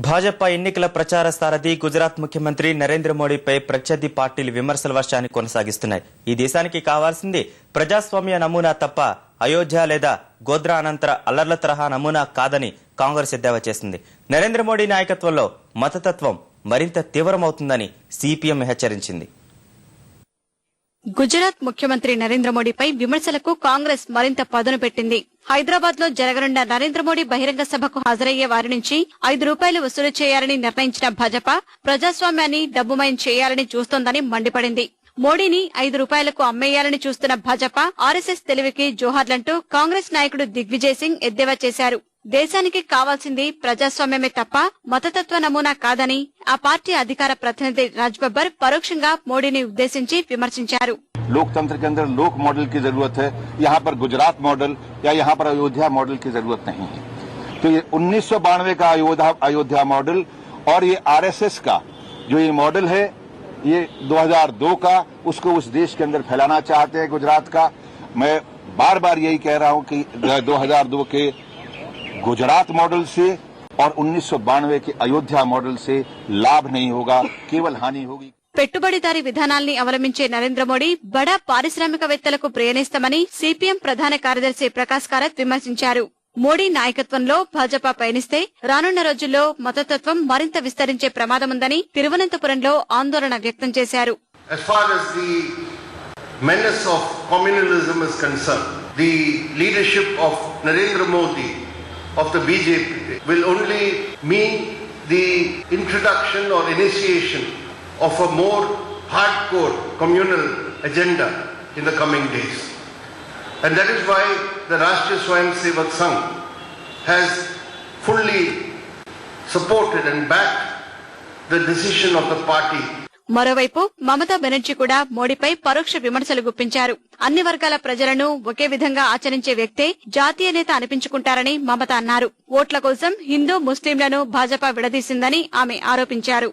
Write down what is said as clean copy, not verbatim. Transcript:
భాజపా ఎన్నికల ప్రచార సారథి గుజరాత్ ముఖ్యమంత్రి నరేంద్ర మోడీపై ప్రత్యర్థి పార్టీలు విమర్శల వర్షాన్ని కొనసాగిస్తున్నాయి. ఈ దేశానికి కావాల్సింది ప్రజాస్వామ్య నమూనా తప్ప అయోధ్య లేదా గోద్రా అనంతర అల్లర్ల తరహా నమూనా కాదని కాంగ్రెస్ ఎద్దేవా చేసింది. నరేంద్ర మోడీ నాయకత్వంలో మతతత్వం మరింత తీవ్రమవుతుందని సిపిఎం హెచ్చరించింది. గుజరాత్ ముఖ్యమంత్రి నరేంద్ర మోడీపై విమర్శలకు కాంగ్రెస్ మరింత పదును పెట్టింది. హైదరాబాద్ లో జరగనున్న నరేంద్ర మోడీ బహిరంగ సభకు హాజరయ్యే వారి నుంచి ₹5 వసూలు చేయాలని నిర్ణయించిన భాజపా ప్రజాస్వామ్యాన్ని డబ్బుమయం చేయాలని చూస్తోందని మండిపడింది. మోడీని ₹5కు అమ్మేయాలని చూస్తున్న భాజపా ఆర్ఎస్ఎస్ తెలివికి జోహార్లంటూ కాంగ్రెస్ నాయకుడు దిగ్విజయ్ సింగ్ ఎద్దేవా చేశారు. దేశానికి కావాల్సింది ప్రజాస్వామ్యమే తప్ప మతతత్వ నమూనా కాదని ఆ పార్టీ అధికార ప్రతినిధి రాజ్ బబ్బర్ పరోక్షంగా మోడీని ఉద్దేశించి విమర్శించారు. लोकतंत्र के अंदर लोक मॉडल की जरूरत है, यहाँ पर गुजरात मॉडल या यहाँ पर अयोध्या मॉडल की जरूरत नहीं है. तो ये 1992 का अयोध्या मॉडल और ये आरएसएस का जो ये मॉडल है, ये 2002 का, उसको उस देश के अंदर फैलाना चाहते हैं गुजरात का. मैं बार बार यही कह रहा हूँ कि 2002 के गुजरात मॉडल से और 1992 के अयोध्या मॉडल से लाभ नहीं होगा, केवल हानि होगी. పెట్టుబడిదారీ విధానాల్ని అవలంబించే నరేంద్ర మోడీ బడా పారిశ్రామికవేత్తలకు ప్రియనిస్తామని సిపిఎం ప్రధాన కార్యదర్శి ప్రకాశ్ కారత్ విమర్శించారు. మోడీ నాయకత్వంలో భాజపా పయనిస్తే రానున్న రోజుల్లో మతతత్వం మరింత విస్తరించే ప్రమాదముందని తిరువనంతపురంలో ఆందోళన వ్యక్తం చేశారు. As far as the menace of communalism is concerned, the leadership of Narendra Modi of the BJP will only mean the introduction or initiation of a more hardcore communal agenda in the coming days. And that is why the Rashtriya Swayamsevak Sangh has fully supported and backed the decision of the party. మరోవైపు మమతా బెనర్జీ కూడా మోడీపై పరోక్ష విమర్శలు గుప్పించారు. అన్ని వర్గాల ప్రజలను ఒకే విధంగా ఆచరించే వ్యక్తే జాతీయ నేత అనిపించుకుంటారని మమత అన్నారు. ఓట్ల కోసం హిందూ ముస్లింలను భాజపా విడదీసిందని ఆమె ఆరోపించారు.